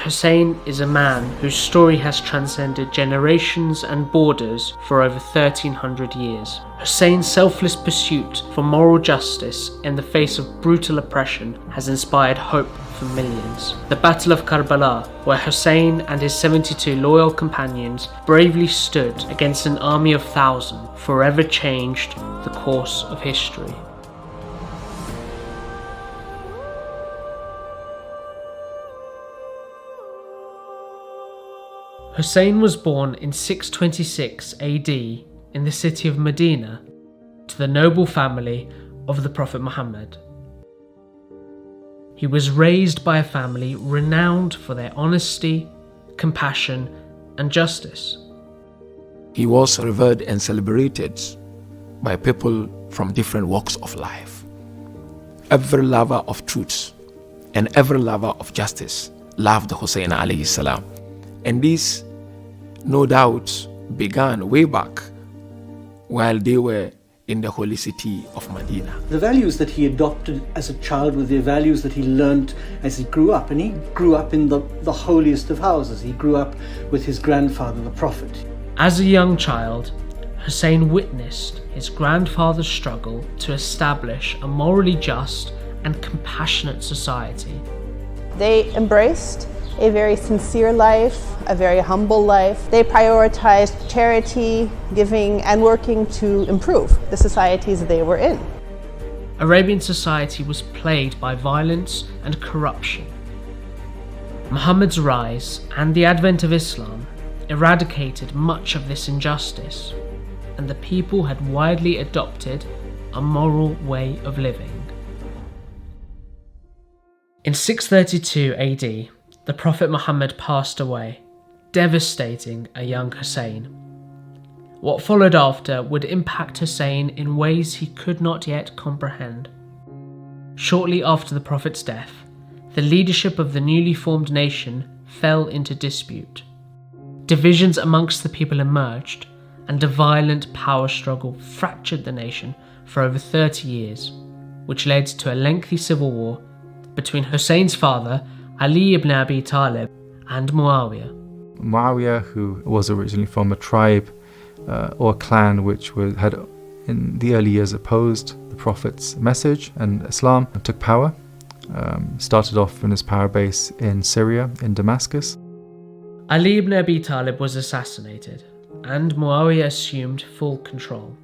Hussain is a man whose story has transcended generations and borders for over 1300 years. Hussain's selfless pursuit for moral justice in the face of brutal oppression has inspired hope for millions. The Battle of Karbala, where Hussain and his 72 loyal companions bravely stood against an army of thousands, forever changed the course of history. Hussain was born in 626 AD in the city of Medina to the noble family of the Prophet Mohammed. He was raised by a family renowned for their honesty, compassion, and justice. He was revered and celebrated by people from different walks of life. Every lover of truth and every lover of justice loved Hussain alayhi salam. And this, no doubt, began way back while they were in the holy city of Medina. The values that he adopted as a child were the values that he learnt as he grew up. And he grew up in the holiest of houses. He grew up with his grandfather, the Prophet. As a young child, Hussain witnessed his grandfather's struggle to establish a morally just and compassionate society. They embraced a very sincere life, a very humble life. They prioritized charity, giving, and working to improve the societies they were in. Arabian society was plagued by violence and corruption. Muhammad's rise and the advent of Islam eradicated much of this injustice, and the people had widely adopted a moral way of living. In 632 AD, the Prophet Muhammad passed away, devastating a young Hussain. What followed after would impact Hussain in ways he could not yet comprehend. Shortly after the Prophet's death, the leadership of the newly formed nation fell into dispute. Divisions amongst the people emerged, and a violent power struggle fractured the nation for over 30 years, which led to a lengthy civil war between Hussein's father, Ali ibn Abi Talib, and Muawiyah. Muawiyah, who was originally from a tribe or clan which had in the early years opposed the Prophet's message and Islam, took power. Started off in his power base in Syria, in Damascus. Ali ibn Abi Talib was assassinated, and Muawiyah assumed full control.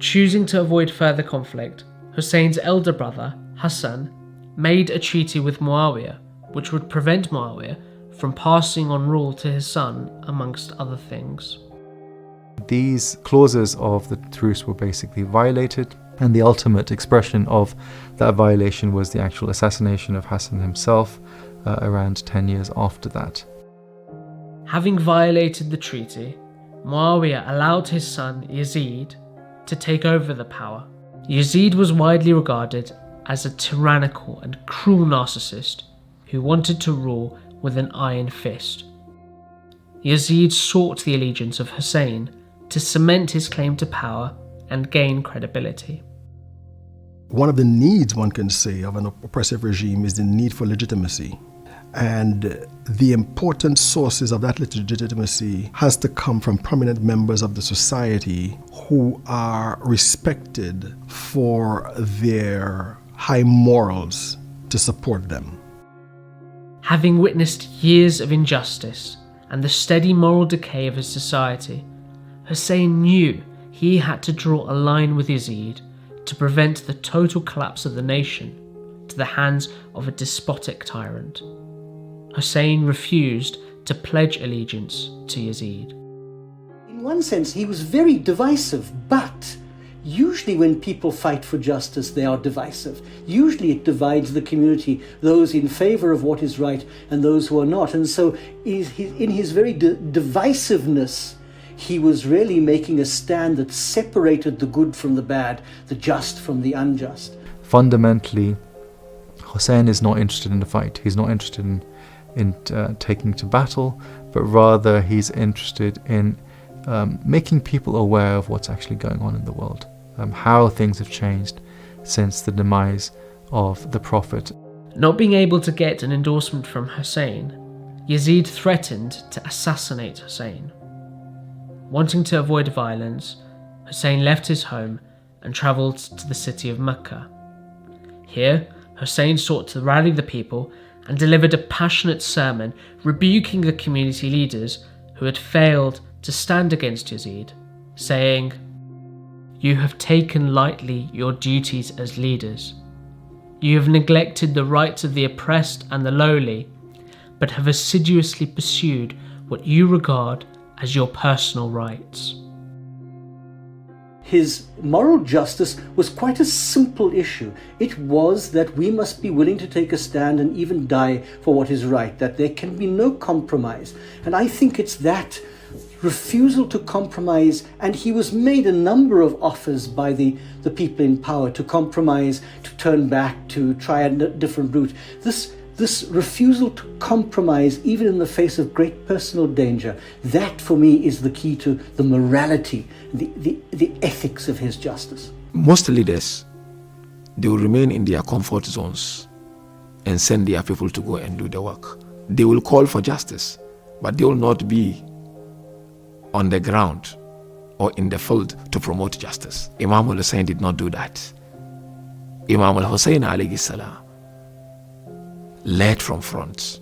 Choosing to avoid further conflict, Hussein's elder brother, Hassan, made a treaty with Muawiyah, which would prevent Muawiyah from passing on rule to his son, amongst other things. These clauses of the truce were basically violated, and the ultimate expression of that violation was the actual assassination of Hassan himself around 10 years after that. Having violated the treaty, Muawiyah allowed his son Yazid to take over the power. Yazid was widely regarded as a tyrannical and cruel narcissist who wanted to rule with an iron fist. Yazid sought the allegiance of Hussain to cement his claim to power and gain credibility. One of the needs, one can say, of an oppressive regime is the need for legitimacy. And the important sources of that legitimacy has to come from prominent members of the society who are respected for their high morals to support them. Having witnessed years of injustice and the steady moral decay of his society, Hussain knew he had to draw a line with Yazid to prevent the total collapse of the nation to the hands of a despotic tyrant. Hussain refused to pledge allegiance to Yazid. In one sense, he was very divisive, but usually when people fight for justice, they are divisive. Usually it divides the community, those in favor of what is right and those who are not. And so in his very divisiveness, he was really making a stand that separated the good from the bad, the just from the unjust. Fundamentally, Hussain is not interested in the fight. He's not interested in taking to battle, but rather he's interested in making people aware of what's actually going on in the world, how things have changed since the demise of the Prophet. Not being able to get an endorsement from Hussein, Yazid threatened to assassinate Hussein. Wanting to avoid violence, Hussein left his home and travelled to the city of Mecca. Here, Hussein sought to rally the people and delivered a passionate sermon rebuking the community leaders who had failed to stand against Yazid, saying, "You have taken lightly your duties as leaders. You have neglected the rights of the oppressed and the lowly, but have assiduously pursued what you regard as your personal rights." His moral justice was quite a simple issue. It was that we must be willing to take a stand and even die for what is right, that there can be no compromise. And I think it's that refusal to compromise, and he was made a number of offers by the people in power to compromise, to turn back, to try a different route. This refusal to compromise, even in the face of great personal danger, that for me is the key to the morality, the ethics of his justice. Most leaders, they will remain in their comfort zones and send their people to go and do the work. They will call for justice, but they will not be on the ground or in the field to promote justice. Imam Hussain did not do that. Imam Hussain alayhi salam led from front.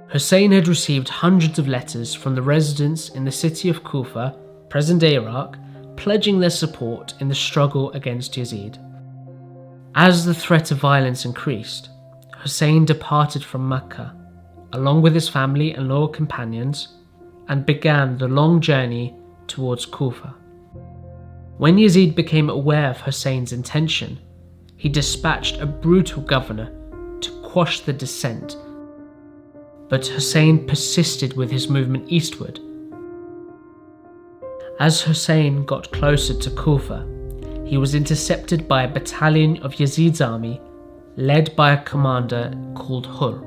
Hussein had received hundreds of letters from the residents in the city of Kufa, present-day Iraq, pledging their support in the struggle against Yazid. As the threat of violence increased, Hussein departed from Mecca, along with his family and loyal companions, and began the long journey towards Kufa. When Yazid became aware of Hussein's intention, he dispatched a brutal governor to quash the dissent, but Hussein persisted with his movement eastward. As Hussein got closer to Kufa, he was intercepted by a battalion of Yazid's army, led by a commander called Hur.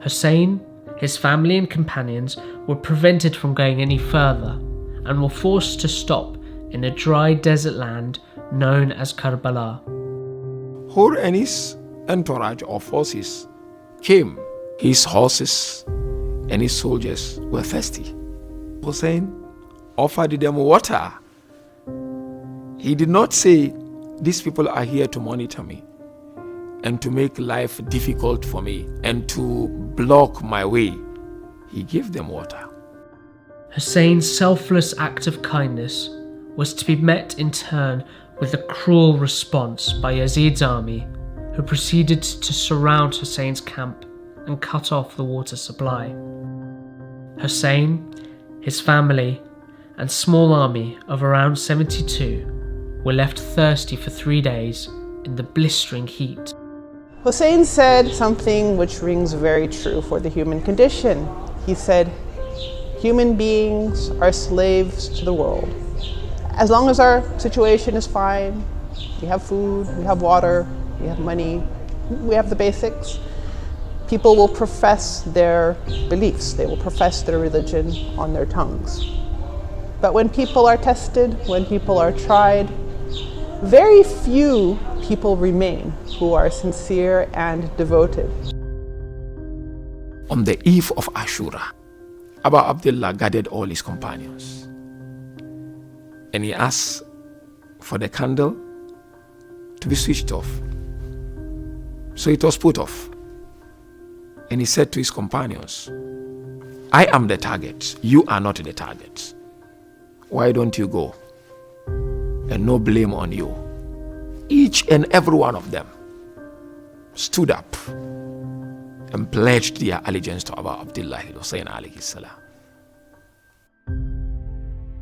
Hussein, his family and companions were prevented from going any further and were forced to stop in a dry desert land known as Karbala. Hur and his entourage of forces came. His horses and his soldiers were thirsty. Hussein offered them water. He did not say, "These people are here to monitor me and to make life difficult for me and to block my way." He gave them water. Hussein's selfless act of kindness was to be met in turn with a cruel response by Yazid's army, who proceeded to surround Hussein's camp and cut off the water supply. Hussein, his family, and small army of around 72 were left thirsty for 3 days in the blistering heat. Hussein said something which rings very true for the human condition. He said, "Human beings are slaves to the world. As long as our situation is fine, we have food, we have water, we have money, we have the basics, people will profess their beliefs, they will profess their religion on their tongues. But when people are tested, when people are tried, very few people remain who are sincere and devoted." On the eve of Ashura, Abu Abdullah gathered all his companions and he asked for the candle to be switched off. So it was put off. And he said to his companions, "I am the target, you are not the target. Why don't you go? And no blame on you." Each and every one of them stood up and pledged their allegiance to Abu Abdullah Hussain alayhi salam.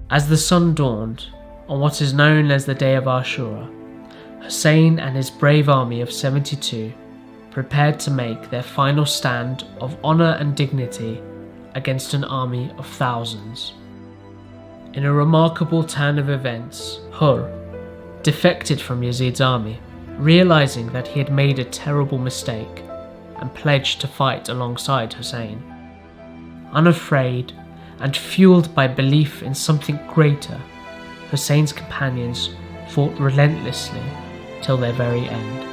As the sun dawned on what is known as the day of Ashura, Hussein and his brave army of 72 prepared to make their final stand of honour and dignity against an army of thousands. In a remarkable turn of events, Hur defected from Yazid's army, realising that he had made a terrible mistake, and pledged to fight alongside Hussein. Unafraid and fueled by belief in something greater, Hussein's companions fought relentlessly till their very end.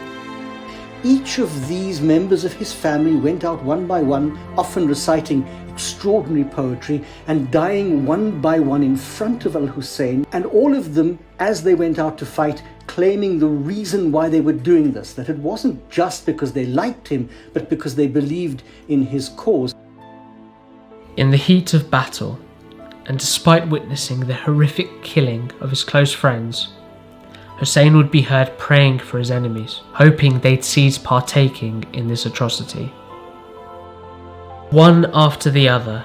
Each of these members of his family went out one by one, often reciting extraordinary poetry and dying one by one in front of Al-Hussein, and all of them, as they went out to fight, claiming the reason why they were doing this, that it wasn't just because they liked him, but because they believed in his cause. In the heat of battle, and despite witnessing the horrific killing of his close friends, Hussein would be heard praying for his enemies, hoping they'd cease partaking in this atrocity. One after the other,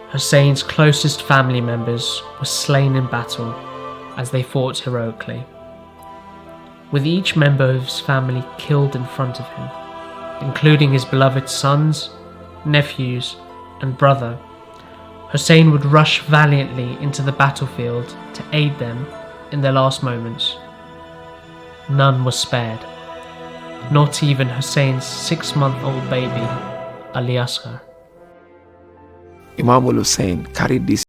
Hussein's closest family members were slain in battle as they fought heroically, with each member of his family killed in front of him, including his beloved sons, nephews, and brother. Hussein would rush valiantly into the battlefield to aid them in their last moments. None was spared, not even Hussein's 6-month-old baby, Ali Asghar. Imam al-Hussein carried this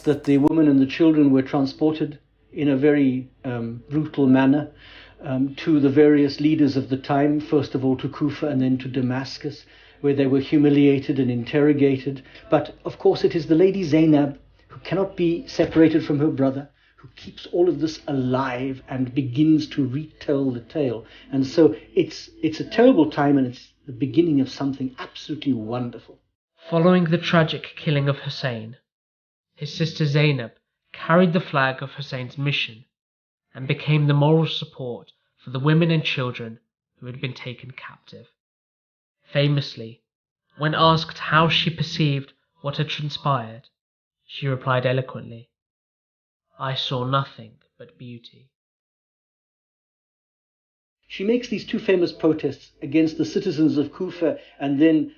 that the women and the children were transported in a very brutal manner to the various leaders of the time, first of all to Kufa and then to Damascus, where they were humiliated and interrogated. But of course it is the lady Zainab, who cannot be separated from her brother, who keeps all of this alive and begins to retell the tale. And so it's a terrible time, and it's the beginning of something absolutely wonderful. Following the tragic killing of Hussein, his sister Zainab carried the flag of Hussein's mission and became the moral support for the women and children who had been taken captive. Famously, when asked how she perceived what had transpired, she replied eloquently, "I saw nothing but beauty." she makes these two famous protests against the citizens of Kufa and then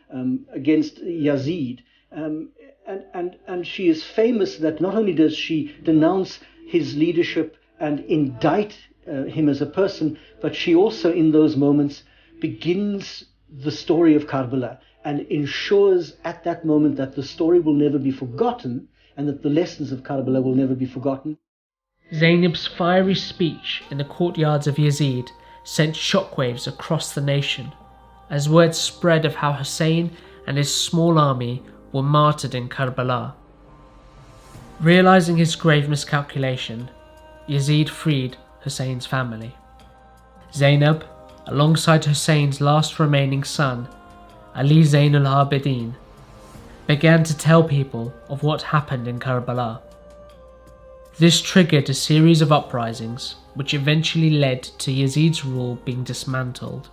against Yazid. And she is famous that not only does she denounce his leadership and indict him as a person, but she also in those moments begins the story of Karbala and ensures at that moment that the story will never be forgotten and that the lessons of Karbala will never be forgotten. Zainab's fiery speech in the courtyards of Yazid sent shockwaves across the nation, as word spread of how Hussein and his small army were martyred in Karbala. Realizing his grave miscalculation, Yazid freed Hussein's family. Zainab, alongside Hussein's last remaining son, Ali Zain al-Abidin, began to tell people of what happened in Karbala. This triggered a series of uprisings, which eventually led to Yazid's rule being dismantled.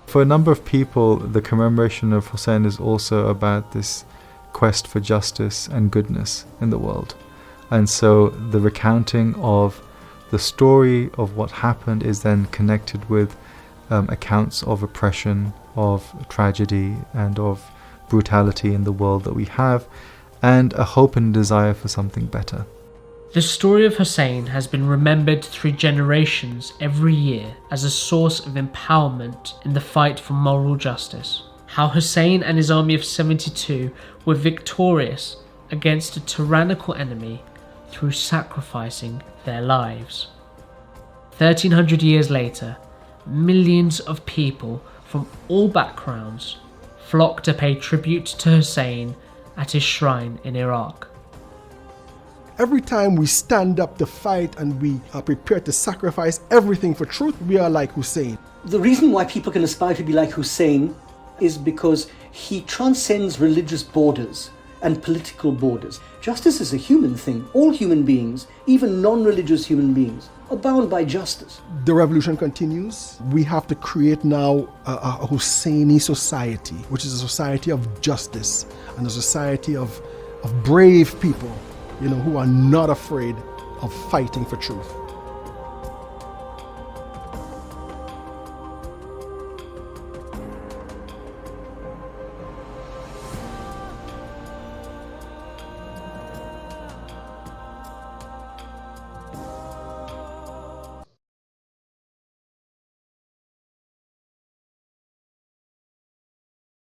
For a number of people, the commemoration of Hussein is also about this quest for justice and goodness in the world. And so the recounting of the story of what happened is then connected with accounts of oppression, of tragedy, and of brutality in the world that we have, and a hope and desire for something better. The story of Hussein has been remembered through generations every year as a source of empowerment in the fight for moral justice. How Hussein and his army of 72 were victorious against a tyrannical enemy through sacrificing their lives. 1300 years later, millions of people from all backgrounds flocked to pay tribute to Hussein at his shrine in Iraq. Every time we stand up to fight and we are prepared to sacrifice everything for truth, we are like Hussein. The reason why people can aspire to be like Hussein is because he transcends religious borders and political borders. Justice is a human thing. All human beings, even non-religious human beings, are bound by justice. The revolution continues. We have to create now a Husseini society, which is a society of justice and a society of brave people, who are not afraid of fighting for truth.